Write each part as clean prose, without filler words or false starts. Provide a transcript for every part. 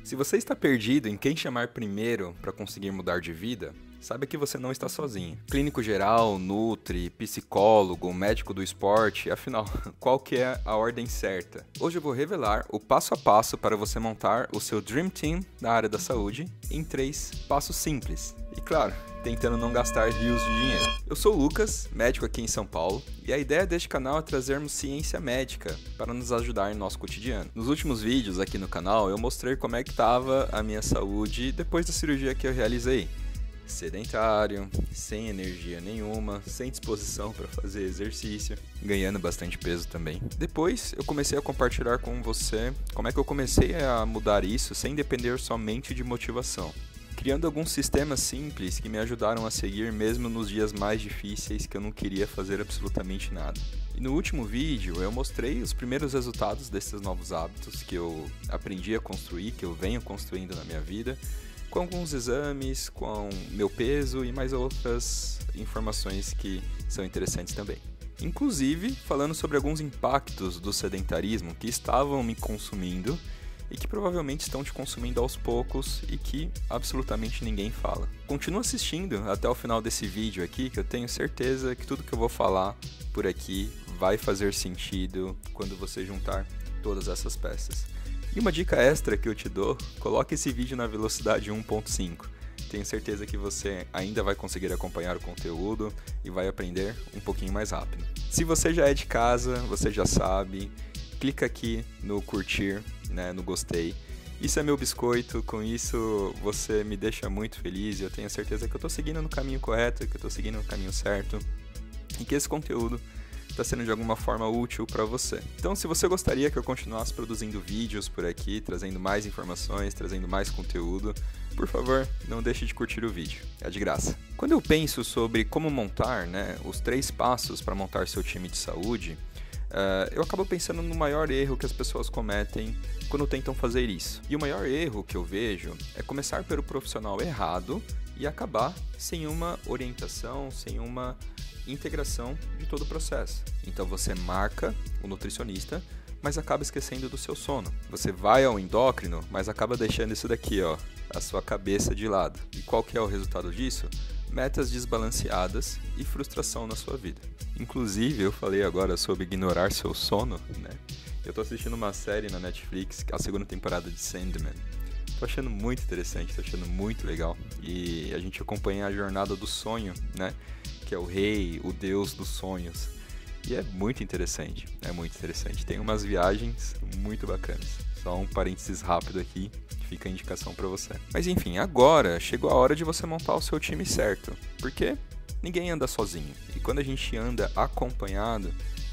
Se você está perdido em quem chamar primeiro para conseguir mudar de vida, saiba que você não está sozinho. Clínico geral, nutri, psicólogo, médico do esporte, afinal, qual que é a ordem certa? Hoje eu vou revelar o passo a passo para você montar o seu Dream Team na área da saúde em 3 passos simples. E claro, tentando não gastar rios de dinheiro. Eu sou o Lucas, médico aqui em São Paulo, e a ideia deste canal é trazermos ciência médica para nos ajudar em nosso cotidiano. Nos últimos vídeos aqui no canal eu mostrei como é que estava a minha saúde depois da cirurgia que eu realizei. Sedentário, sem energia nenhuma, sem disposição para fazer exercício, ganhando bastante peso também. Depois eu comecei a compartilhar com você como é que eu comecei a mudar isso sem depender somente de motivação, criando alguns sistemas simples que me ajudaram a seguir mesmo nos dias mais difíceis que eu não queria fazer absolutamente nada. E no último vídeo eu mostrei os primeiros resultados desses novos hábitos que eu aprendi a construir, que eu venho construindo na minha vida, com alguns exames, com meu peso e mais outras informações que são interessantes também. Inclusive, falando sobre alguns impactos do sedentarismo que estavam me consumindo e que provavelmente estão te consumindo aos poucos e que absolutamente ninguém fala. Continua assistindo até o final desse vídeo aqui, que eu tenho certeza que tudo que eu vou falar por aqui vai fazer sentido quando você juntar todas essas peças. E uma dica extra que eu te dou, coloque esse vídeo na velocidade 1.5. Tenho certeza que você ainda vai conseguir acompanhar o conteúdo e vai aprender um pouquinho mais rápido. Se você já é de casa, você já sabe, clica aqui no curtir, no gostei. Isso é meu biscoito, com isso você me deixa muito feliz e eu tenho certeza que eu estou seguindo no caminho correto, que eu estou seguindo no caminho certo e que esse conteúdo está sendo de alguma forma útil para você. Então, se você gostaria que eu continuasse produzindo vídeos por aqui, trazendo mais informações, trazendo mais conteúdo, por favor, não deixe de curtir o vídeo, é de graça. Quando eu penso sobre como montar, os 3 passos para montar seu time de saúde, eu acabo pensando no maior erro que as pessoas cometem quando tentam fazer isso. E o maior erro que eu vejo é começar pelo profissional errado e acabar sem uma orientação, sem uma integração de todo o processo. Então você marca o nutricionista, mas acaba esquecendo do seu sono. Você vai ao endócrino, mas acaba deixando isso daqui, a sua cabeça de lado. E qual que é o resultado disso? Metas desbalanceadas e frustração na sua vida. Inclusive, eu falei agora sobre ignorar seu sono, Eu tô assistindo uma série na Netflix, a 2ª temporada de Sandman. Tô achando muito interessante, tô achando muito legal. E a gente acompanha a jornada do sonho, que é o rei, o deus dos sonhos. E é muito interessante, Tem umas viagens muito bacanas. Só um parênteses rápido aqui, fica a indicação para você. Mas enfim, agora chegou a hora de você montar o seu time certo. Porque ninguém anda sozinho. E quando a gente anda acompanhado,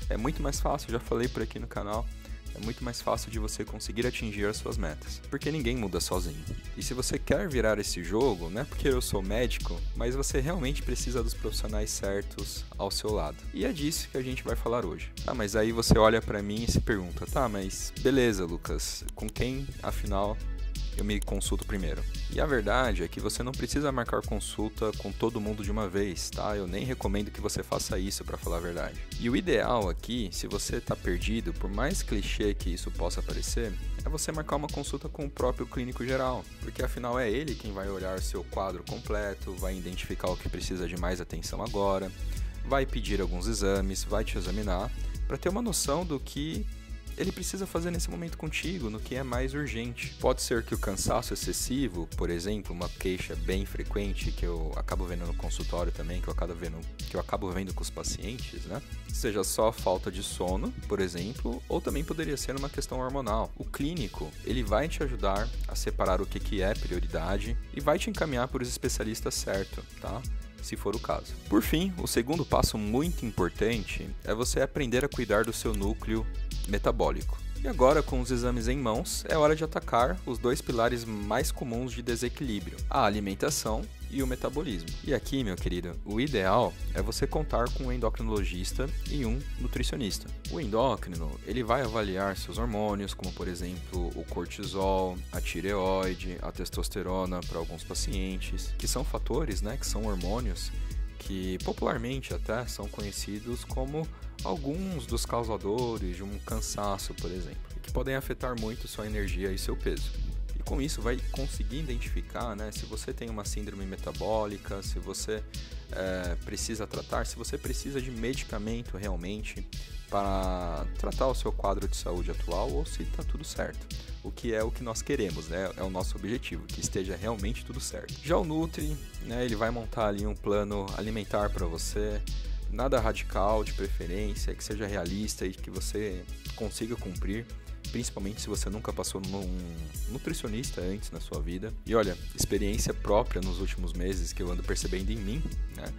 é muito mais fácil, já falei por aqui no canal, é muito mais fácil de você conseguir atingir as suas metas, porque ninguém muda sozinho. E se você quer virar esse jogo, não é porque eu sou médico, mas você realmente precisa dos profissionais certos ao seu lado. E é disso que a gente vai falar hoje. Mas aí você olha pra mim e se pergunta, mas beleza, Lucas, com quem, afinal, eu me consulto primeiro? E a verdade é que você não precisa marcar consulta com todo mundo de uma vez, tá? Eu nem recomendo que você faça isso, para falar a verdade. E o ideal aqui, se você está perdido, por mais clichê que isso possa parecer, é você marcar uma consulta com o próprio clínico geral, porque afinal é ele quem vai olhar seu quadro completo, vai identificar o que precisa de mais atenção agora, vai pedir alguns exames, vai te examinar, para ter uma noção do que ele precisa fazer nesse momento contigo, no que é mais urgente. Pode ser que o cansaço excessivo, por exemplo, uma queixa bem frequente que eu acabo vendo no consultório também, que eu acabo vendo com os pacientes, seja só falta de sono, por exemplo, ou também poderia ser uma questão hormonal. O clínico, ele vai te ajudar a separar o que é prioridade e vai te encaminhar por os especialistas certo, tá? Se for o caso. Por fim, o segundo passo muito importante é você aprender a cuidar do seu núcleo metabólico. E agora, com os exames em mãos, é hora de atacar os 2 pilares mais comuns de desequilíbrio, a alimentação e o metabolismo. E aqui, meu querido, o ideal é você contar com um endocrinologista e um nutricionista. O endócrino, ele vai avaliar seus hormônios, como por exemplo o cortisol, a tireoide, a testosterona para alguns pacientes, que são fatores, que são hormônios que popularmente até são conhecidos como alguns dos causadores de um cansaço, por exemplo, que podem afetar muito sua energia e seu peso. com isso vai conseguir identificar, né, se você tem uma síndrome metabólica, se você precisa tratar, se você precisa de medicamento realmente para tratar o seu quadro de saúde atual ou se está tudo certo. O que é o que nós queremos, né? É o nosso objetivo, que esteja realmente tudo certo. Já o Nutri, né, ele vai montar ali um plano alimentar para você, nada radical de preferência, que seja realista e que você consiga cumprir, principalmente se você nunca passou num nutricionista antes na sua vida. E olha, experiência própria nos últimos meses que eu ando percebendo em mim, né?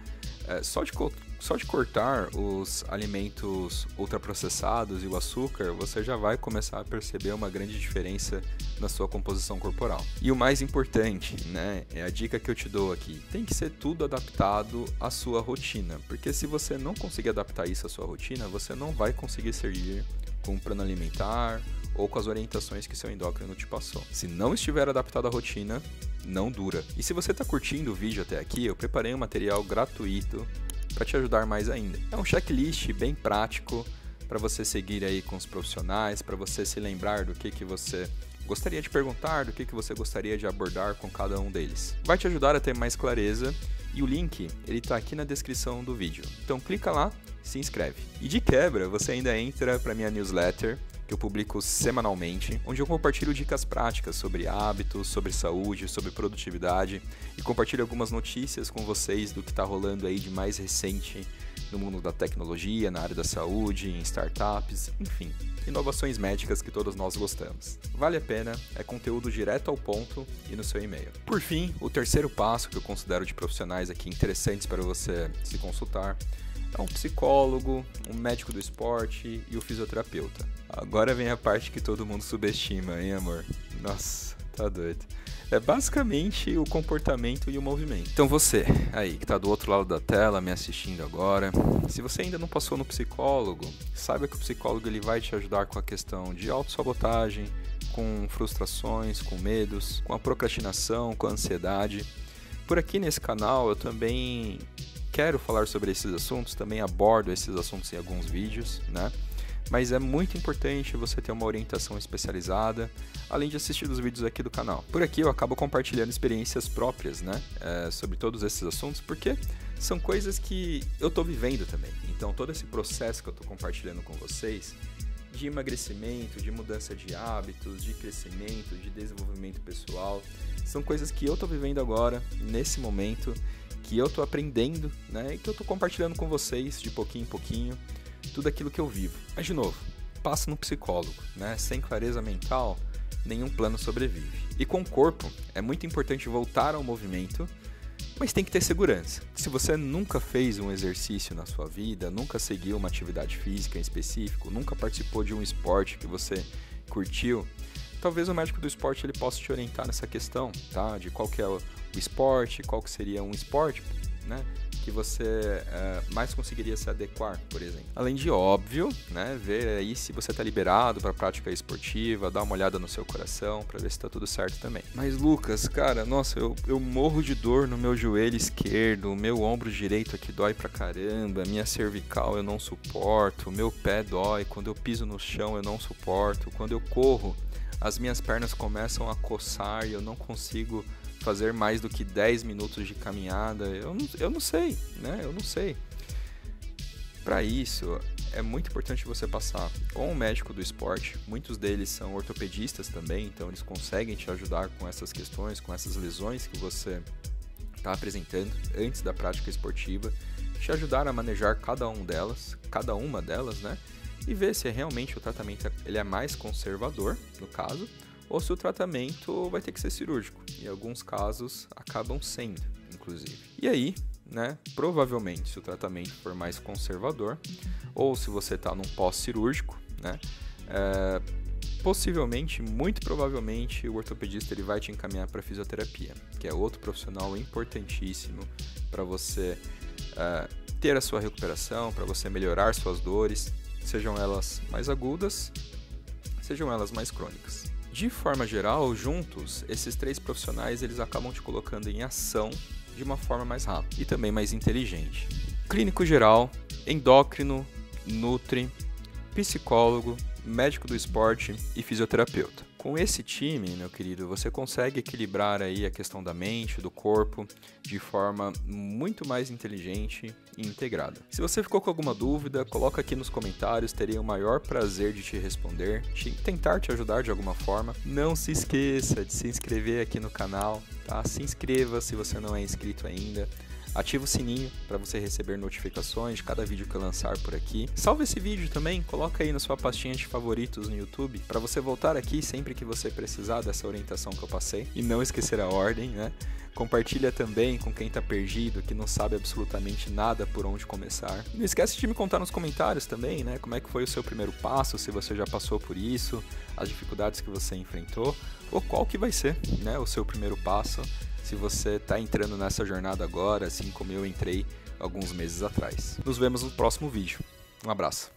Só de cortar os alimentos ultraprocessados e o açúcar, você já vai começar a perceber uma grande diferença na sua composição corporal. E o mais importante, né, é a dica que eu te dou aqui. Tem que ser tudo adaptado à sua rotina, porque se você não conseguir adaptar isso à sua rotina, você não vai conseguir seguir com um plano alimentar ou com as orientações que seu endócrino te passou. Se não estiver adaptado à rotina, não dura. E se você está curtindo o vídeo até aqui, eu preparei um material gratuito para te ajudar mais ainda. É um checklist bem prático para você seguir aí com os profissionais, para você se lembrar do que você gostaria de perguntar, do que você gostaria de abordar com cada um deles. Vai te ajudar a ter mais clareza e o link ele está aqui na descrição do vídeo. Então clica lá, se inscreve. E de quebra, você ainda entra para minha newsletter, que eu publico semanalmente, onde eu compartilho dicas práticas sobre hábitos, sobre saúde, sobre produtividade e compartilho algumas notícias com vocês do que está rolando aí de mais recente no mundo da tecnologia, na área da saúde, em startups, enfim, inovações médicas que todos nós gostamos. Vale a pena, é conteúdo direto ao ponto e no seu e-mail. Por fim, o terceiro passo que eu considero de profissionais aqui interessantes para você se consultar é um psicólogo, um médico do esporte e o fisioterapeuta. Agora vem a parte que todo mundo subestima, hein, amor? Nossa, tá doido. É basicamente o comportamento e o movimento. Então você, aí, que tá do outro lado da tela, me assistindo agora, se você ainda não passou no psicólogo, saiba que o psicólogo ele vai te ajudar com a questão de autossabotagem, com frustrações, com medos, com a procrastinação, com a ansiedade. Por aqui nesse canal eu também quero falar sobre esses assuntos, também abordo esses assuntos em alguns vídeos, né? Mas é muito importante você ter uma orientação especializada, além de assistir os vídeos aqui do canal. Por aqui eu acabo compartilhando experiências próprias, né? Sobre todos esses assuntos, porque são coisas que eu tô vivendo também. Então todo esse processo que eu tô compartilhando com vocês, de emagrecimento, de mudança de hábitos, de crescimento, de desenvolvimento pessoal, são coisas que eu tô vivendo agora, nesse momento, que eu tô aprendendo, né? E que eu tô compartilhando com vocês de pouquinho em pouquinho, tudo aquilo que eu vivo. Mas de novo, passa no psicólogo, né? Sem clareza mental, nenhum plano sobrevive. E com o corpo, é muito importante voltar ao movimento, mas tem que ter segurança. Se você nunca fez um exercício na sua vida, nunca seguiu uma atividade física em específico, nunca participou de um esporte que você curtiu, talvez o médico do esporte ele possa te orientar nessa questão, tá? De qual que é o esporte, qual que seria um esporte, né? Que você mais conseguiria se adequar, por exemplo. Além de, óbvio, né, ver aí se você está liberado para a prática esportiva, dar uma olhada no seu coração para ver se está tudo certo também. Mas Lucas, cara, nossa, eu morro de dor no meu joelho esquerdo, o meu ombro direito aqui dói pra caramba, minha cervical eu não suporto, meu pé dói, quando eu piso no chão eu não suporto, quando eu corro as minhas pernas começam a coçar e eu não consigo fazer mais do que 10 minutos de caminhada, eu não sei, né? Eu não sei. Para isso, é muito importante você passar com um médico do esporte. Muitos deles são ortopedistas também, então eles conseguem te ajudar com essas questões, com essas lesões que você está apresentando antes da prática esportiva, te ajudar a manejar cada uma delas, né? E ver se realmente o tratamento ele é mais conservador, no caso, ou se o tratamento vai ter que ser cirúrgico. Em alguns casos, acabam sendo, inclusive. E aí, né, provavelmente, se o tratamento for mais conservador, ou se você está num pós-cirúrgico, né, possivelmente, muito provavelmente, o ortopedista ele vai te encaminhar para fisioterapia, que é outro profissional importantíssimo para você ter a sua recuperação, para você melhorar suas dores, sejam elas mais agudas, sejam elas mais crônicas. De forma geral, juntos, esses três profissionais eles acabam te colocando em ação de uma forma mais rápida e também mais inteligente. Clínico geral, endócrino, nutri, psicólogo, médico do esporte e fisioterapeuta. Com esse time, meu querido, você consegue equilibrar aí a questão da mente, do corpo, de forma muito mais inteligente e integrada. Se você ficou com alguma dúvida, coloca aqui nos comentários, terei o maior prazer de te responder, tentar te ajudar de alguma forma. Não se esqueça de se inscrever aqui no canal, tá? Se inscreva se você não é inscrito ainda. Ativa o sininho para você receber notificações de cada vídeo que eu lançar por aqui. Salve esse vídeo também, coloca aí na sua pastinha de favoritos no YouTube para você voltar aqui sempre que você precisar dessa orientação que eu passei. E não esquecer a ordem, né? Compartilha também com quem está perdido, que não sabe absolutamente nada por onde começar. Não esquece de me contar nos comentários também, né? Como é que foi o seu primeiro passo, se você já passou por isso, as dificuldades que você enfrentou, ou qual que vai ser, né, o seu primeiro passo, se você está entrando nessa jornada agora, assim como eu entrei alguns meses atrás. Nos vemos no próximo vídeo. Um abraço.